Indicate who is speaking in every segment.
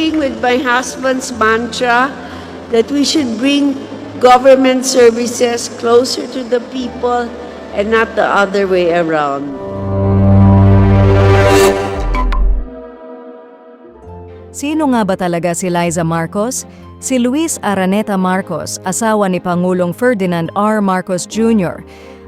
Speaker 1: agreeing with my husband's mantra that we should bring government services closer to the people and not the other way around.
Speaker 2: Sino nga ba talaga si Liza Marcos? Si Luis Araneta Marcos, asawa ni Pangulong Ferdinand R. Marcos Jr.,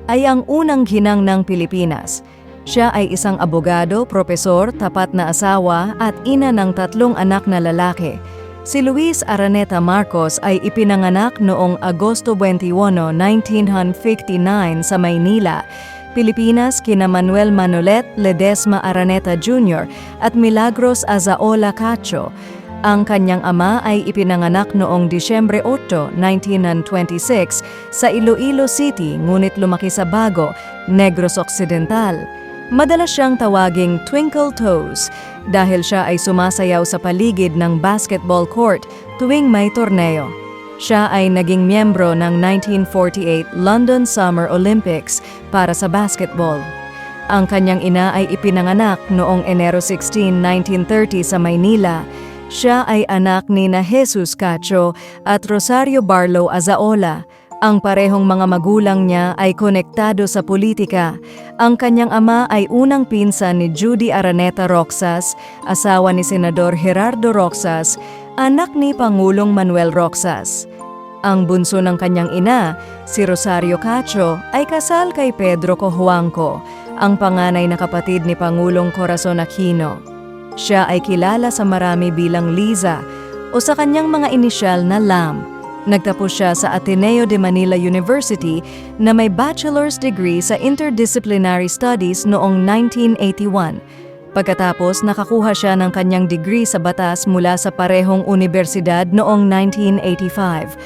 Speaker 2: ay ang unang ginang ng Pilipinas. Siya ay isang abogado, propesor, tapat na asawa at ina ng 3 anak na lalaki. Si Luis Araneta Marcos ay ipinanganak noong Agosto 21, 1959 sa Maynila, Pilipinas kina Manuel Manolet Ledesma Araneta Jr. at Milagros Azaola Cacho. Ang kanyang ama ay ipinanganak noong Disyembre 8, 1926 sa Iloilo City ngunit lumaki sa Bago, Negros Occidental. Madalas siyang tawaging Twinkle Toes dahil siya ay sumasayaw sa paligid ng basketball court tuwing may torneo. Siya ay naging miyembro ng 1948 London Summer Olympics para sa basketball. Ang kanyang ina ay ipinanganak noong Enero 16, 1930 sa Maynila. Siya ay anak ni Jesus Cacho at Rosario Barlow Azaola. Ang parehong mga magulang niya ay konektado sa politika. Ang kanyang ama ay unang pinsan ni Judy Araneta Roxas, asawa ni Senador Gerardo Roxas, anak ni Pangulong Manuel Roxas. Ang bunso ng kanyang ina, si Rosario Cacho, ay kasal kay Pedro Cojuangco, ang panganay na kapatid ni Pangulong Corazon Aquino. Siya ay kilala sa marami bilang Liza o sa kanyang mga inisyal na LAM. Nagtapos siya sa Ateneo de Manila University na may bachelor's degree sa Interdisciplinary Studies noong 1981. Pagkatapos nakakuha siya ng kanyang degree sa batas mula sa parehong universidad noong 1985.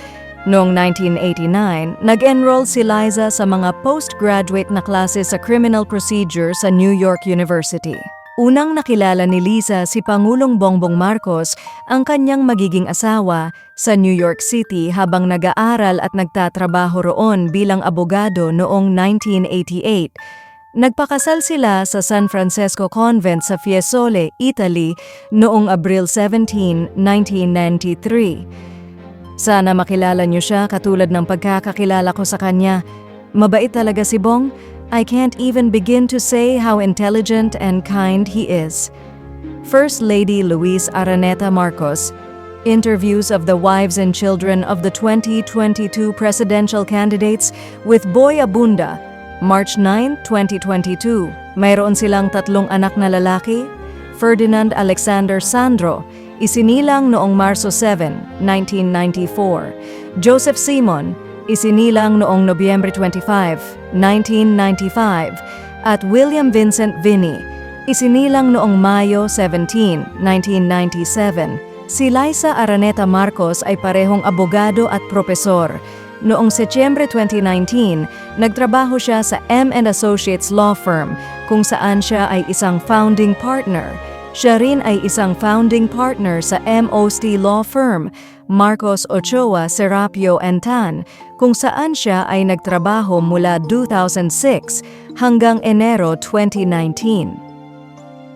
Speaker 2: Noong 1989, nag-enroll si Liza sa mga postgraduate na klase sa criminal procedure sa New York University. Unang nakilala ni Liza si Pangulong Bongbong Marcos, ang kanyang magiging asawa, sa New York City habang nag-aaral at nagtatrabaho roon bilang abogado noong 1988. Nagpakasal sila sa San Francesco Convent sa Fiesole, Italy noong Abril 17, 1993. Sana makilala niyo siya katulad ng pagkakakilala ko sa kanya. Mabait talaga si Bong. I can't even begin to say how intelligent and kind he is. First Lady Luis Araneta Marcos. Interviews of the wives and children of the 2022 presidential candidates with Boy Abunda. March 9, 2022. Mayroon silang 3 anak na lalaki. Ferdinand Alexander Sandro, isinilang noong Marso 7, 1994. Joseph Simon, isinilang noong Nobyembre 25, 1995, at William Vincent Vinny, isinilang noong Mayo 17, 1997. Si Liza Araneta Marcos ay parehong abogado at propesor. Noong Setyembre 2019, nagtrabaho siya sa M & Associates Law Firm, kung saan siya ay isang founding partner. Siya rin ay isang founding partner sa MOST Law Firm, Marcos Ochoa Serapio and Tan, kung saan siya ay nagtrabaho mula 2006 hanggang Enero 2019.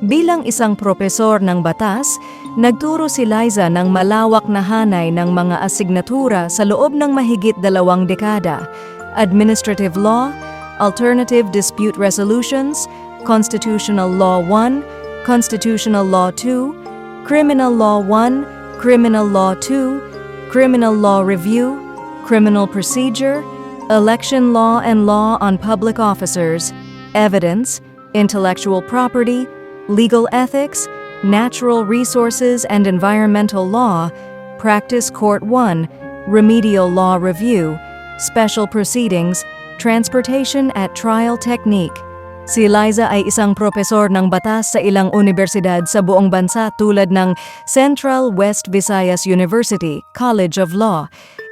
Speaker 2: Bilang isang propesor ng batas, nagturo si Liza ng malawak na hanay ng mga asignatura sa loob ng mahigit 2 dekada: Administrative Law, Alternative Dispute Resolutions, Constitutional Law 1, Constitutional Law 2, Criminal Law 1, Criminal Law 2, Criminal Law Review, Criminal Procedure, Election Law and Law on Public Officers, Evidence, Intellectual Property, Legal Ethics, Natural Resources and Environmental Law, Practice Court 1, Remedial Law Review, Special Proceedings, Transportation at Trial Technique. Si Liza ay isang propesor ng batas sa ilang universidad sa buong bansa tulad ng Central West Visayas University, College of Law,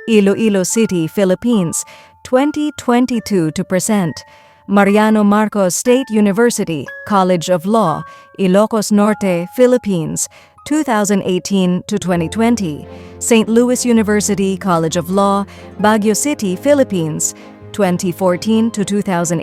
Speaker 2: Iloilo City, Philippines, 2022 to present; Mariano Marcos State University, College of Law, Ilocos Norte, Philippines, 2018 to 2020; St. Louis University, College of Law, Baguio City, Philippines, 2014 to 2018,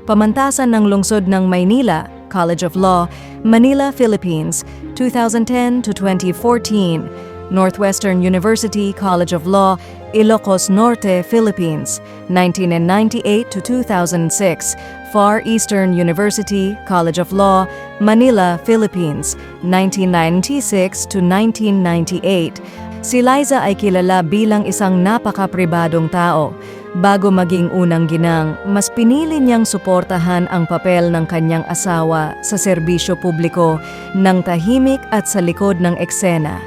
Speaker 2: pamantasan ng lungsod ng Maynila, College of Law, Manila, Philippines, 2010 to 2014. Northwestern University College of Law, Ilocos Norte, Philippines, 1998 to 2006. Far Eastern University College of Law, Manila, Philippines, 1996 to 1998. Si Liza ay kilala bilang isang napaka-pribadong tao. Bago maging unang ginang, mas pinili niyang suportahan ang papel ng kanyang asawa sa serbisyo publiko ng tahimik at sa likod ng eksena.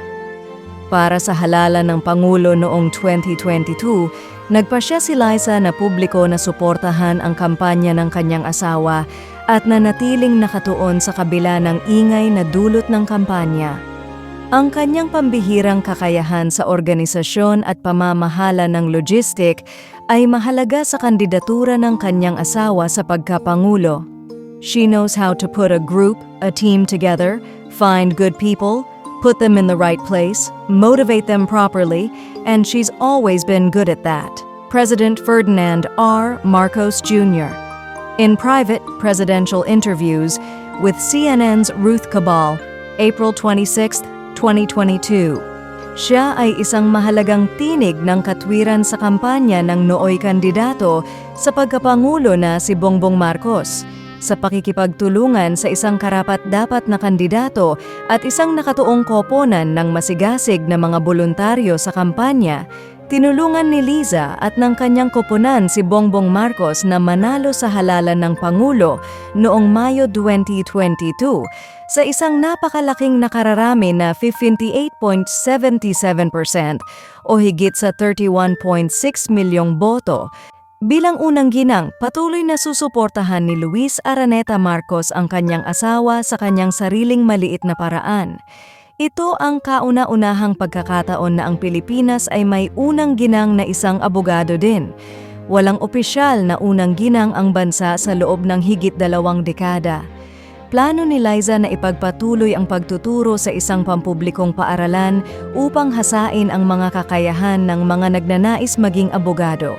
Speaker 2: Para sa halalan ng Pangulo noong 2022, nagpasya si Liza na publiko na suportahan ang kampanya ng kanyang asawa at nanatiling nakatuon sa kabila ng ingay na dulot ng kampanya. Ang kanyang pambihirang kakayahan sa organisasyon at pamamahala ng logistic ay mahalaga sa kandidatura ng kanyang asawa sa pagkapangulo. She knows how to put a group, a team together, find good people, put them in the right place, motivate them properly, and she's always been good at that. President Ferdinand R. Marcos Jr. In private presidential interviews with CNN's Ruth Cabal, April 26, 2022. Siya ay isang mahalagang tinig ng katwiran sa kampanya ng nooy kandidato sa pagkapangulo na si Bongbong Marcos, sa pakikipagtulungan sa isang karapat-dapat na kandidato at isang nakatuong koponan ng masigasig na mga voluntaryo sa kampanya. Tinulungan ni Liza at ng kanyang koponan si Bongbong Marcos na manalo sa halalan ng Pangulo noong Mayo 2022 sa isang napakalaking nakararami na 58.77% o higit sa 31.6 milyong boto. Bilang unang ginang, patuloy na susuportahan ni Luis Araneta Marcos ang kanyang asawa sa kanyang sariling maliit na paraan. Ito ang kauna-unahang pagkakataon na ang Pilipinas ay may unang ginang na isang abogado din. Walang opisyal na unang ginang ang bansa sa loob ng higit 2 dekada. Plano ni Liza na ipagpatuloy ang pagtuturo sa isang pampublikong paaralan upang hasain ang mga kakayahan ng mga nagnanais maging abogado.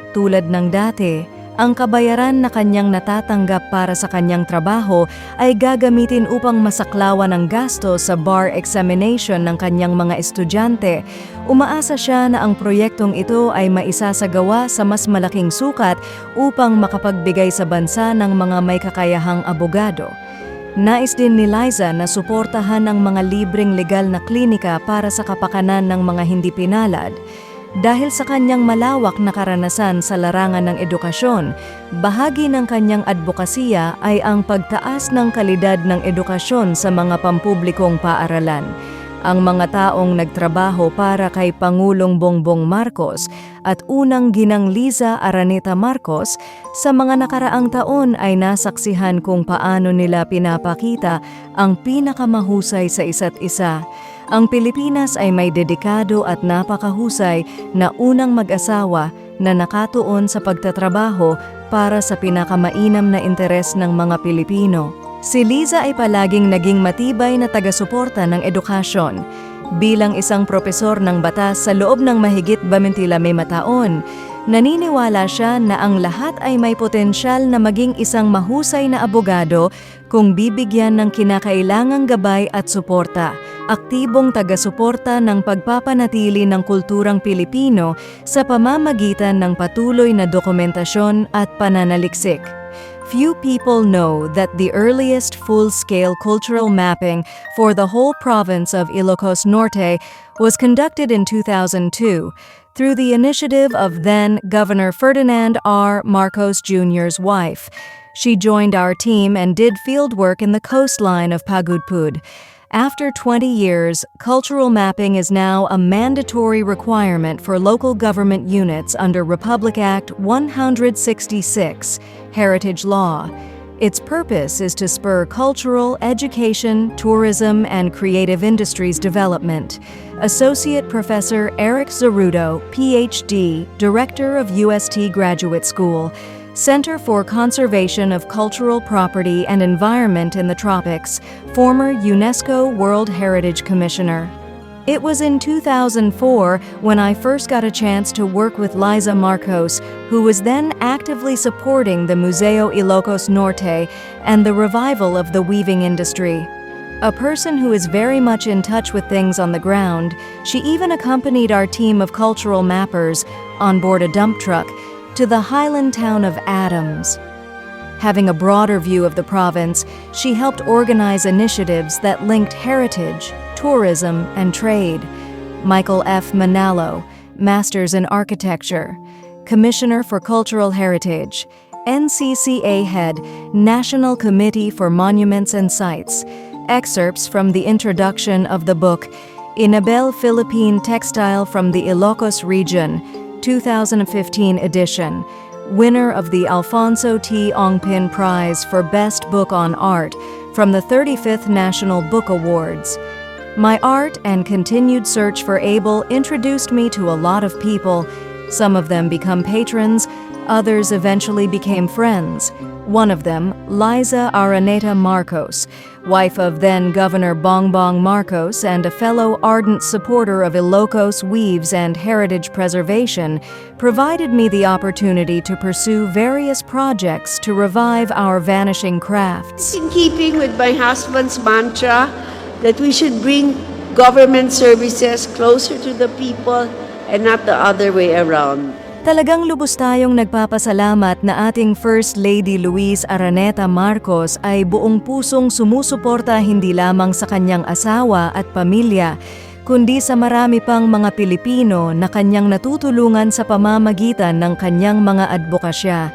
Speaker 2: Tulad ng dati, ang kabayaran na kanyang natatanggap para sa kanyang trabaho ay gagamitin upang masaklawan ang gasto sa bar examination ng kanyang mga estudyante. Umaasa siya na ang proyektong ito ay maisasagawa sa mas malaking sukat upang makapagbigay sa bansa ng mga may kakayahang abogado. Nais din ni Liza na suportahan ang mga libreng legal na klinika para sa kapakanan ng mga hindi pinalad. Dahil sa kanyang malawak na karanasan sa larangan ng edukasyon, bahagi ng kanyang advokasya ay ang pagtaas ng kalidad ng edukasyon sa mga pampublikong paaralan. Ang mga taong nagtrabaho para kay Pangulong Bongbong Marcos at unang ginang Liza Araneta Marcos sa mga nakaraang taon ay nasaksihan kung paano nila pinapakita ang pinakamahusay sa isa't isa. Ang Pilipinas ay may dedikado at napakahusay na unang mag-asawa na nakatuon sa pagtatrabaho para sa pinakamainam na interes ng mga Pilipino. Si Liza ay palaging naging matibay na taga-suporta ng edukasyon. Bilang isang propesor ng batas sa loob ng mahigit 25 taon, naniniwala siya na ang lahat ay may potensyal na maging isang mahusay na abogado kung bibigyan ng kinakailangang gabay at suporta. Aktibong taga-suporta ng pagpapanatili ng kulturang Pilipino sa pamamagitan ng patuloy na dokumentasyon at pananaliksik. Few people know that the earliest full-scale cultural mapping for the whole province of Ilocos Norte was conducted in 2002 through the initiative of then Governor Ferdinand R. Marcos Jr.'s wife. She joined our team and did fieldwork in the coastline of Pagudpud. After 20 years, cultural mapping is now a mandatory requirement for local government units under Republic Act 166, Heritage Law. Its purpose is to spur cultural, education, tourism, and creative industries development. Associate Professor Eric Zarudo, Ph.D., Director of UST Graduate School, Center for Conservation of Cultural Property and Environment in the Tropics, former UNESCO World Heritage Commissioner. It was in 2004 when I first got a chance to work with Liza Marcos, who was then actively supporting the Museo Ilocos Norte and the revival of the weaving industry. A person who is very much in touch with things on the ground, she even accompanied our team of cultural mappers on board a dump truck to the highland town of Adams. Having a broader view of the province, she helped organize initiatives that linked heritage, tourism, and trade. Michael F. Manalo, Masters in Architecture, Commissioner for Cultural Heritage, NCCA Head, National Committee for Monuments and Sites. Excerpts from the introduction of the book, Inabel Philippine Textile from the Ilocos Region, 2015 edition. Winner of the Alfonso T. Ongpin Prize for Best Book on Art from the 35th National Book Awards. My art and continued search for Abel introduced me to a lot of people. Some of them become patrons, others eventually became friends. One of them, Liza Araneta Marcos, wife of then Governor Bongbong Marcos and a fellow ardent supporter of Ilocos weaves and heritage preservation, provided me the opportunity to pursue various projects to revive our vanishing crafts.
Speaker 1: In keeping with my husband's mantra that we should bring government services closer to the people and not the other way around.
Speaker 2: Talagang lubos tayong nagpapasalamat na ating First Lady Luis Araneta Marcos ay buong pusong sumusuporta hindi lamang sa kanyang asawa at pamilya, kundi sa marami pang mga Pilipino na kanyang natutulungan sa pamamagitan ng kanyang mga advokasya.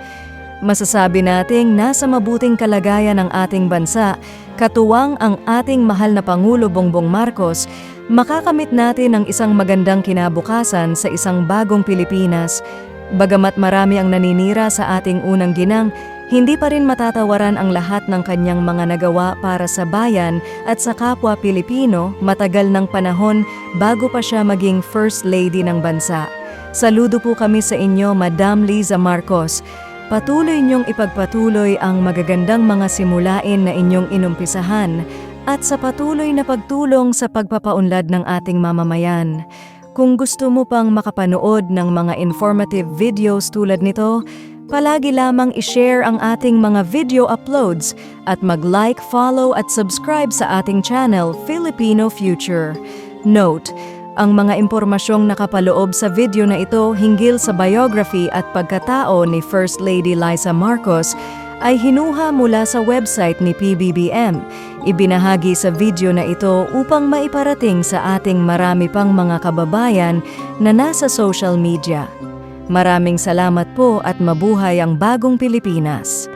Speaker 2: Masasabi nating nasa mabuting kalagayan ng ating bansa, katuwang ang ating mahal na Pangulo Bongbong Marcos, makakamit natin ang isang magandang kinabukasan sa isang bagong Pilipinas. Bagamat marami ang naninira sa ating unang ginang, hindi pa rin matatawaran ang lahat ng kanyang mga nagawa para sa bayan at sa kapwa Pilipino matagal ng panahon bago pa siya maging First Lady ng bansa. Saludo po kami sa inyo, Madam Liza Marcos. Patuloy niyong ipagpatuloy ang magagandang mga simulain na inyong inumpisahan at sa patuloy na pagtulong sa pagpapaunlad ng ating mamamayan. Kung gusto mo pang makapanood ng mga informative videos tulad nito, palagi lamang i-share ang ating mga video uploads at mag-like, follow at subscribe sa ating channel, Filipino Future. Note: ang mga impormasyong nakapaloob sa video na ito hinggil sa biography at pagkatao ni First Lady Liza Marcos ay hinuha mula sa website ni PBBM. Ibinahagi sa video na ito upang maiparating sa ating marami pang mga kababayan na nasa social media. Maraming salamat po at mabuhay ang bagong Pilipinas.